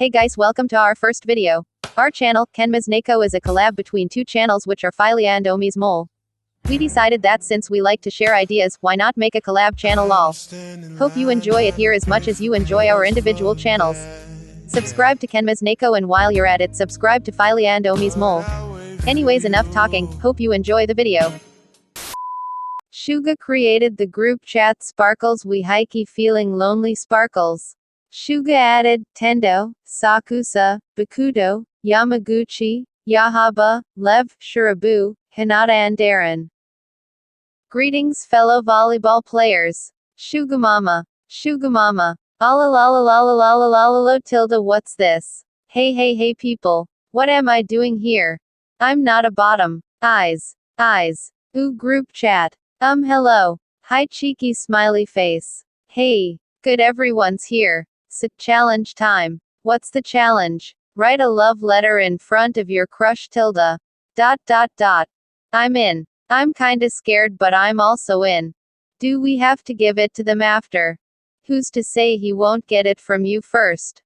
Hey guys, welcome to our first video. Our channel, Kenma's Neko, is a collab between two channels which are Filey and Omi's Mole. We decided that since we like to share ideas, why not make a collab channel lol. Hope you enjoy it here as much as you enjoy our individual channels. Subscribe to Kenma's Neko, and while you're at it, subscribe to Filey and Omi's Mole. Anyways, enough talking, hope you enjoy the video. Shuga created the group chat Sparkles We Haikyuu Feeling Lonely Sparkles. Shuga added Tendo, Sakusa, Bakudo, Yamaguchi, Yahaba, Lev, Shirabu, Hinata and Darren. Greetings fellow volleyball players. Shugamama. Shugamama. Alalalalalalalalo tilde what's this? Hey people. What am I doing here? I'm not a bottom. Eyes. Ooh group chat. Hello. Hi cheeky smiley face. Hey. Good everyone's here. Challenge time. What's the challenge? Write a love letter in front of your crush tilde. ... I'm in. I'm kinda scared but I'm also in. Do we have to give it to them after? Who's to say he won't get it from you first? ...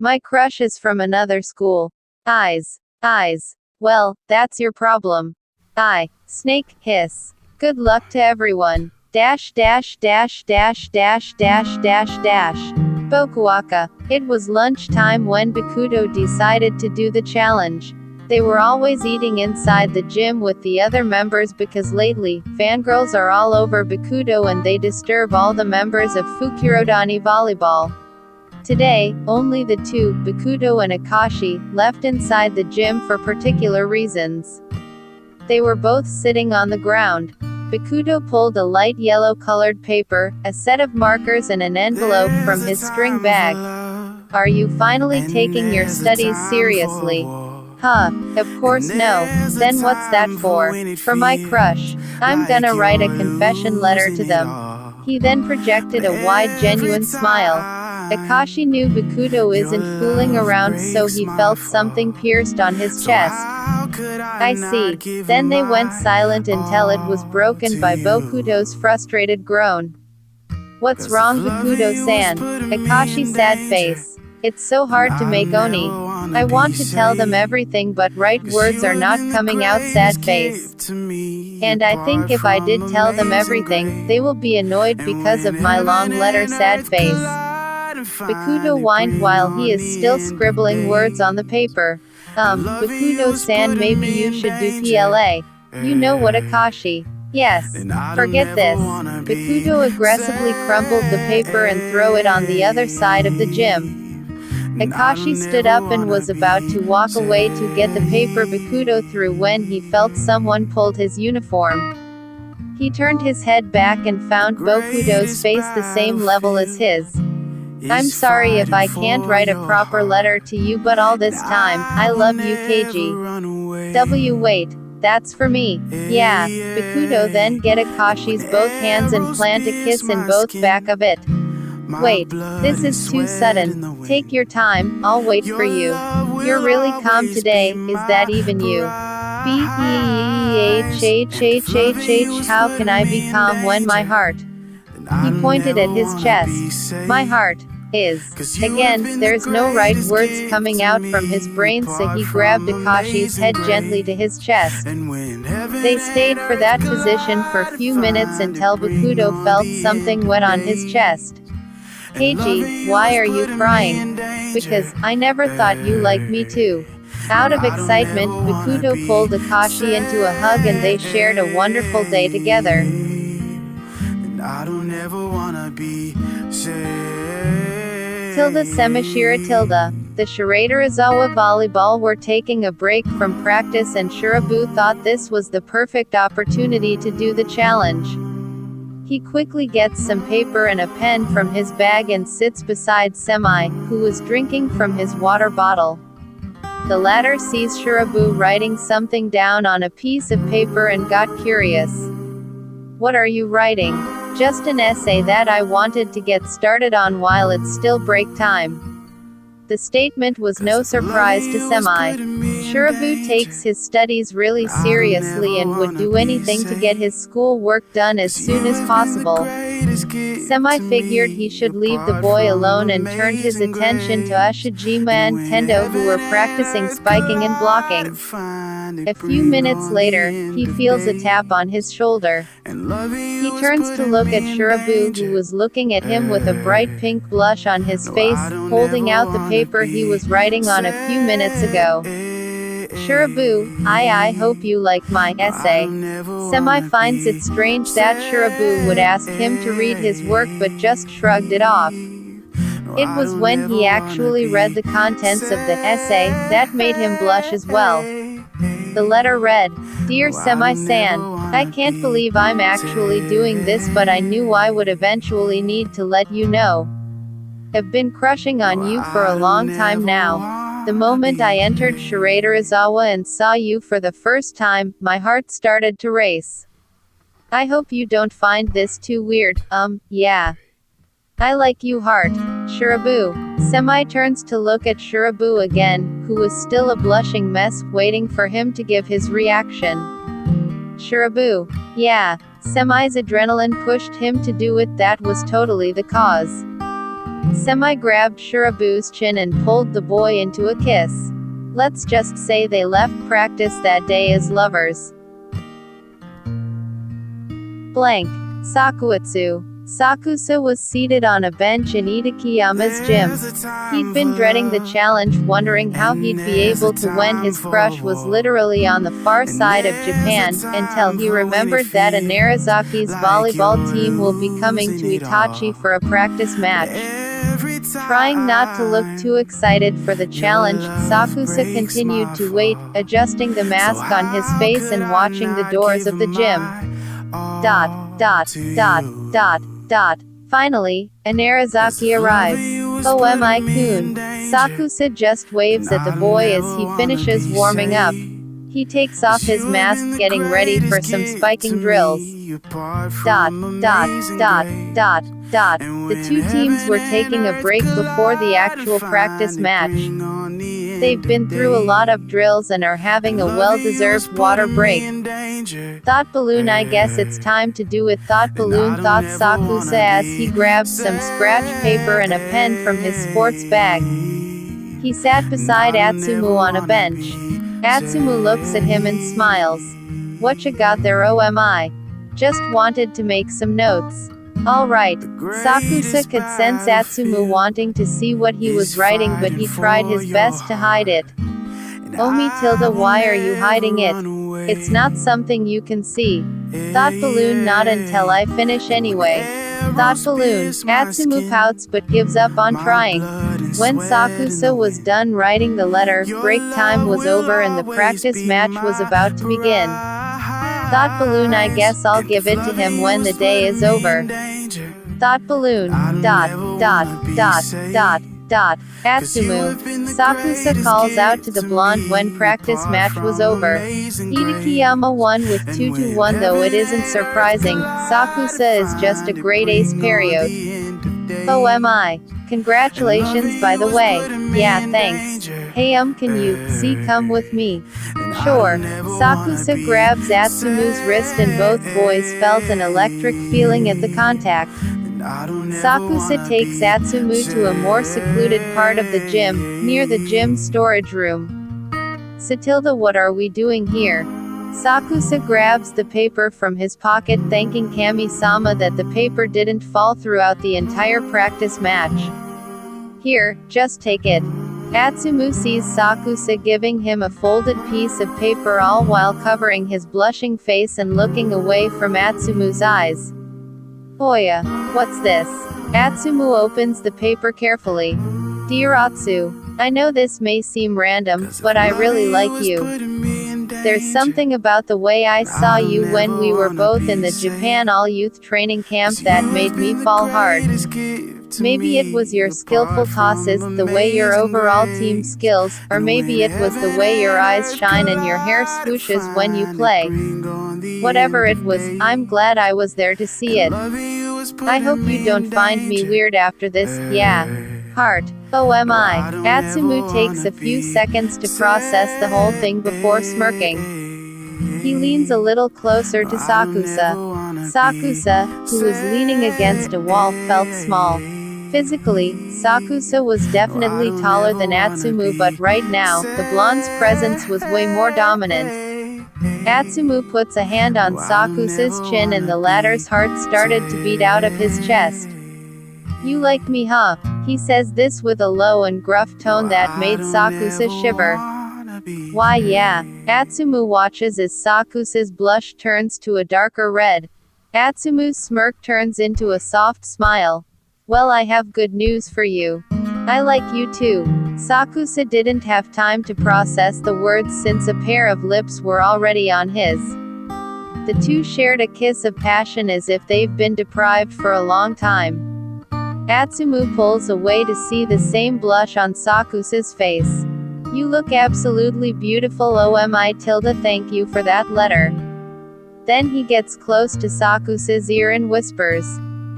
My crush is from another school. Eyes. Well, that's your problem. Snake, hiss. Good luck to everyone. ... Bokuwaka. It was lunchtime when Bakudo decided to do the challenge. They were always eating inside the gym with the other members because lately, fangirls are all over Bakudo and they disturb all the members of Fukurodani Volleyball. Today, only the two, Bakudo and Akashi, left inside the gym for particular reasons. They were both sitting on the ground. Bakudo pulled a light yellow-colored paper, a set of markers and an envelope from his string bag. Are you finally taking your studies seriously? Of course no. Then what's that for? For my crush. I'm gonna write a confession letter to them. He then projected a wide genuine smile. Akashi knew Bakudo isn't fooling around, so he felt something pierced on his chest. I see. Then they went silent until it was broken by Bakudo's frustrated groan. What's wrong Bakudo-san? Akashi sad face. It's so hard to make Oni. I want to tell them everything but right words are not coming out sad face. And I think if I did tell them everything, they will be annoyed because of my long letter sad face. Bakudo whined while he is still scribbling words on the paper. Bakudo-san, maybe you should do PLA. You know what, Akashi? Yes. Forget this. Bakudo aggressively crumpled the paper and threw it on the other side of the gym. Akashi stood up and was about to walk away to get the paper Bakudo threw when he felt someone pulled his uniform. He turned his head back and found Bakudo's face the same level as his. I'm sorry if I can't write a proper letter to you, but all this time, I love you KG. Wait. That's for me. Yeah. Bakudo then get Akashi's both hands and plant a kiss in both back of it. Wait. This is too sudden. Take your time, I'll wait for you. You're really calm today, is that even you? How can I be calm when my heart? He pointed at his chest. My heart is. Again, there's no right words coming out from his brain, so he grabbed Akashi's head gently to his chest. They stayed for that position for a few minutes until Bakudo felt something wet on his chest. Keiji, why are you crying? Because, I never thought you liked me too. Out of excitement, Bakudo pulled Akashi into a hug and they shared a wonderful day together. I don't ever wanna be Semishira tilde. The Shiratorizawa volleyball were taking a break from practice and Shirabu thought this was the perfect opportunity to do the challenge. He quickly gets some paper and a pen from his bag and sits beside Semi, who was drinking from his water bottle. The latter sees Shirabu writing something down on a piece of paper and got curious. What are you writing? Just an essay that I wanted to get started on while it's still break time. The statement was no surprise to Semi. Shirabu takes his studies really seriously and would do anything to get his school work done as soon as possible. Semi figured he should leave the boy alone and turned his attention to Ushijima and Tendo, who were practicing spiking and blocking. A few minutes later, he feels a tap on his shoulder. He turns to look at Shirabu, who was looking at him with a bright pink blush on his face, holding out the paper he was writing on a few minutes ago. Shirabu, I hope you like my essay. Semi finds it strange that Shirabu would ask him to read his work but just shrugged it off. It was when he actually read the contents of the essay that made him blush as well. The letter read, "Dear Semi-san, I can't believe I'm actually doing this, but I knew I would eventually need to let you know. I've been crushing on you for a long time now. The moment I entered Shiratorizawa and saw you for the first time, my heart started to race. I hope you don't find this too weird, yeah. I like you, heart. Shirabu." Semi turns to look at Shirabu again, who was still a blushing mess, waiting for him to give his reaction. Shirabu. Yeah. Semi's adrenaline pushed him to do it, that was totally the cause. Semi grabbed Shirabu's chin and pulled the boy into a kiss. Let's just say they left practice that day as lovers. Blank. Sakuatsu. Sakusa was seated on a bench in Itakiyama's gym. He'd been dreading the challenge, wondering how he'd be able to when his crush was literally on the far side of Japan, until he remembered that Anarazaki's volleyball team will be coming to Itachi for a practice match. Trying not to look too excited for the challenge, Sakusa continued to wait, adjusting the mask on his face and watching the doors of the gym. Finally, Anarazaki arrives. Omi-kun. Sakusa just waves at the boy as he finishes warming up. He takes off his mask, getting ready for some spiking drills. The two teams were taking a break before the actual practice match. They've been through a lot of drills and are having a well-deserved water break. Thought Balloon, I guess it's time to do it, thought Balloon, thought Sakusa as he grabbed some scratch paper and a pen from his sports bag. He sat beside Atsumu on a bench. Atsumu looks at him and smiles. What you got there, OMI? Just wanted to make some notes. Alright. Sakusa could sense Atsumu wanting to see what he was writing, but he tried his best to hide it. Omi tilde, why are you hiding it? It's not something you can see. Thought Balloon, not until I finish anyway. Thought Balloon. Atsumu pouts but gives up on trying. When Sakusa was done writing the letter, break time was over and the practice match was about to begin. Thought Balloon, I guess I'll give it to him when the day is over. Thought Balloon. Atsumu. Sakusa calls out to the blonde when practice match was over. Itakiyama won with 2-1, though it isn't surprising. Sakusa is just a great ace period. OMI. Congratulations, by the way. Yeah, thanks. Hey, can you come with me? Sure. Sakusa grabs Atsumu's wrist and both boys felt an electric feeling at the contact. Sakusa takes Atsumu to a more secluded part of the gym, near the gym storage room. Satilda, what are we doing here? Sakusa grabs the paper from his pocket, thanking Kami-sama that the paper didn't fall throughout the entire practice match. Here, just take it. Atsumu sees Sakusa giving him a folded piece of paper, all while covering his blushing face and looking away from Atsumu's eyes. Oya, what's this? Atsumu opens the paper carefully. Dear Atsu, I know this may seem random, but I really like you. There's something about the way I saw you when we were both in the Japan all-youth training camp that made me fall hard. Maybe it was your skillful tosses, the way your overall team skills, or maybe it was the way your eyes shine and your hair swooshes when you play. Whatever it was, I'm glad I was there to see it. I hope you don't find me weird after this, yeah. Heart. OMI. Atsumu takes a few seconds to process the whole thing before smirking. He leans a little closer to Sakusa. Sakusa, who was leaning against a wall, felt small. Physically, Sakusa was definitely taller than Atsumu, but right now, the blonde's presence was way more dominant. Atsumu puts a hand on Sakusa's chin and the latter's heart started to beat out of his chest. "You like me, huh?" He says this with a low and gruff tone that made Sakusa shiver. "Why yeah." Atsumu watches as Sakusa's blush turns to a darker red. Atsumu's smirk turns into a soft smile. "Well, I have good news for you. I like you too." Sakusa didn't have time to process the words since a pair of lips were already on his. The two shared a kiss of passion as if they've been deprived for a long time. Atsumu pulls away to see the same blush on Sakusa's face. "You look absolutely beautiful, OMI tilde, thank you for that letter." Then he gets close to Sakusa's ear and whispers,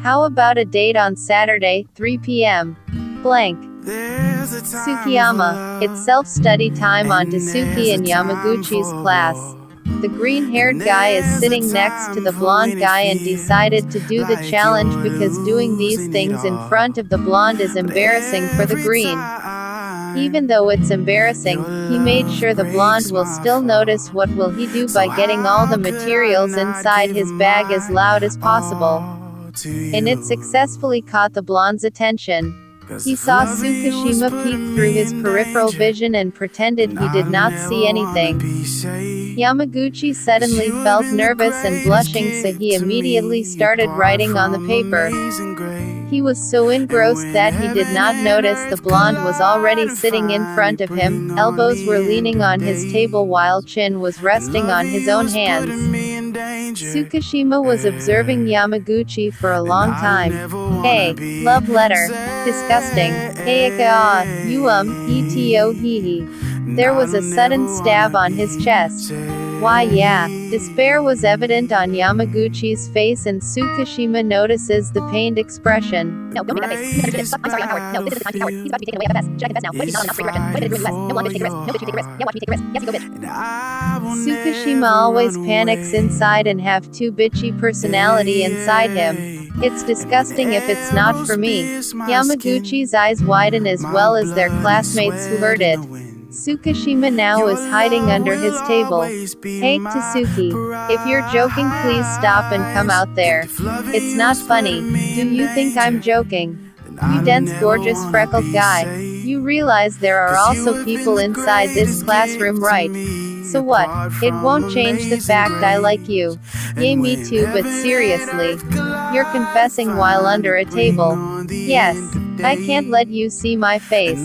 "How about a date on Saturday, 3 p.m. blank." Tsukiyama. It's self-study time on Tasuki and Yamaguchi's class. The green-haired guy is sitting next to the blonde guy and decided to do the challenge because doing these things in front of the blonde is embarrassing for the green. Even though it's embarrassing, he made sure the blonde will still notice. What will he do by getting all the materials inside his bag as loud as possible? And it successfully caught the blonde's attention. He saw Tsukishima peek through his peripheral vision and pretended he did not see anything. Yamaguchi suddenly felt nervous and blushing, so he immediately started writing on the paper. He was so engrossed that he did not notice the blonde was already sitting in front of him, elbows were leaning on his table while chin was resting on his own hands. Tsukishima was observing Yamaguchi for a long time. "Hey, love letter. Disgusting. Heika eto hihi." There was a sudden stab on his chest. "Why yeah." Despair was evident on Yamaguchi's face and Tsukishima notices the pained expression. "No, don't make that face. I'm sorry, I'm Howard. No, this isn't the time to be Howard. He's about to be taken away at Should I confess now? What if he's not enough for erection? What if they ruin the US? No one bitch take a risk. No bitch you take a risk. Yeah, watch me take a risk. Yes, you go bitch." Tsukishima always panics inside and have too bitchy personality inside him. "It's disgusting if it's not for me." Yamaguchi's eyes widen as well as their classmates who heard it. Tsukishima now is hiding under his table. "Hey, Tasuki. If you're joking, please stop and come out there. It's not funny. Do you think I'm joking? You dense, gorgeous, freckled guy. You realize there are also people inside this classroom, right? So what? It won't change the fact I like you." "Yay, me too, but seriously. You're confessing while under a table." "Yes. I can't let you see my face.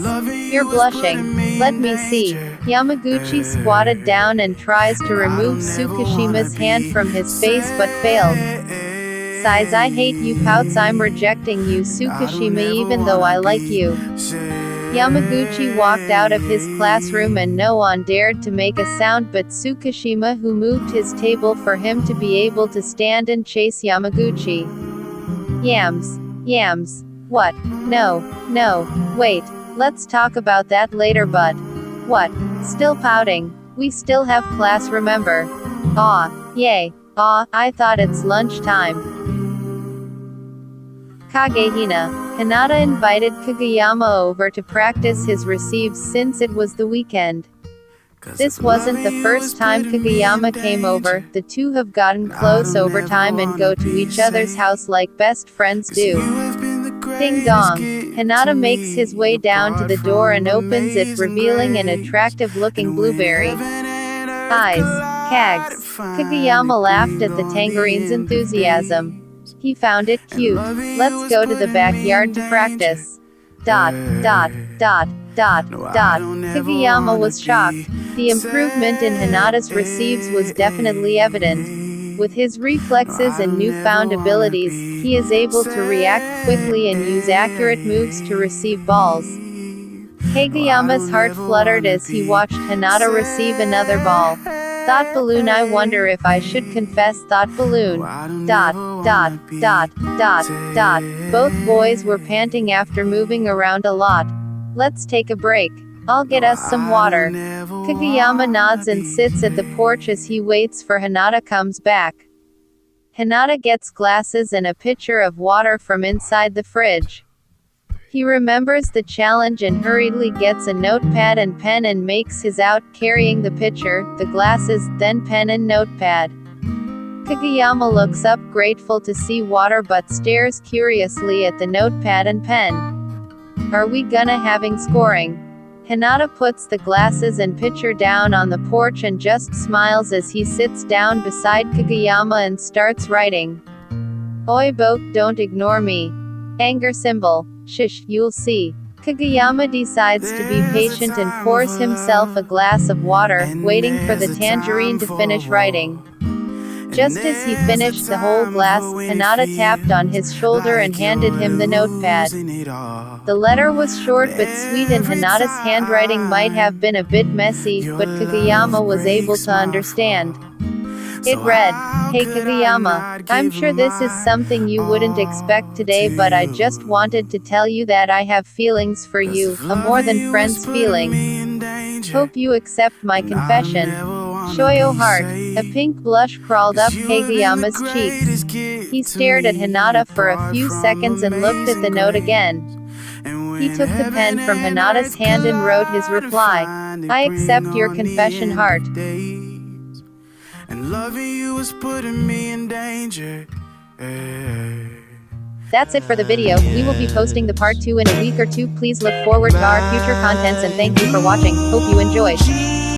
You're blushing. Let me see." Yamaguchi squatted down and tries to remove Tsukishima's hand from his face but failed. "Sighs, I hate you," pouts, "I'm rejecting you, Tsukishima, even though I like you." Yamaguchi walked out of his classroom and no one dared to make a sound but Tsukishima, who moved his table for him to be able to stand and chase Yamaguchi. Yams. Yams. What? No, wait. Let's talk about that later, but. What? Still pouting? We still have class, remember? Aw, yay. Aw, I thought it's lunchtime. Kagehina. Hinata invited Kageyama over to practice his receives since it was the weekend. This wasn't the first time Kageyama came over, the two have gotten close over time and go to each other's house like best friends do. Ding dong. Hinata makes his way down to the door and opens it, revealing an attractive-looking blueberry. Eyes. Kags. Kageyama laughed at the tangerine's enthusiasm. He found it cute. Let's go to the backyard to practice. ... Kageyama was shocked. The improvement in Hinata's receives was definitely evident. With his reflexes and newfound abilities, he is able to react quickly and use accurate moves to receive balls. Kageyama's heart fluttered as he watched Hinata receive another ball. Thought balloon, I wonder if I should confess, thought balloon. ... Both boys were panting after moving around a lot. Let's take a break. I'll get us some water. Kageyama nods and sits at the porch as he waits for Hinata comes back. Hinata gets glasses and a pitcher of water from inside the fridge. He remembers the challenge and hurriedly gets a notepad and pen and makes his out, carrying the pitcher, the glasses, then pen and notepad. Kageyama looks up grateful to see water but stares curiously at the notepad and pen. Are we gonna having scoring? Hinata puts the glasses and pitcher down on the porch and just smiles as he sits down beside Kageyama and starts writing. Oi boke, don't ignore me. Anger symbol. Shush, you'll see. Kageyama decides to be patient and pours himself a glass of water, waiting for the tangerine to finish writing. Just as he finished the whole glass, Hinata tapped on his shoulder and handed him the notepad. The letter was short but sweet and Hinata's handwriting might have been a bit messy, but Kageyama was able to understand. It read, Hey Kageyama, I'm sure this is something you wouldn't expect today but I just wanted to tell you that I have feelings for you, a more than friends feeling. Hope you accept my confession. Shoyo heart. A pink blush crawled up Kageyama's cheeks. He stared at Hinata for a few seconds and looked at the note again. He took the pen from Hinata's hand and wrote his reply. I accept your confession, heart. And loving you is putting me in danger. That's it for the video. We will be posting the part 2 in a week or two. Please look forward to our future contents and thank you for watching. Hope you enjoyed.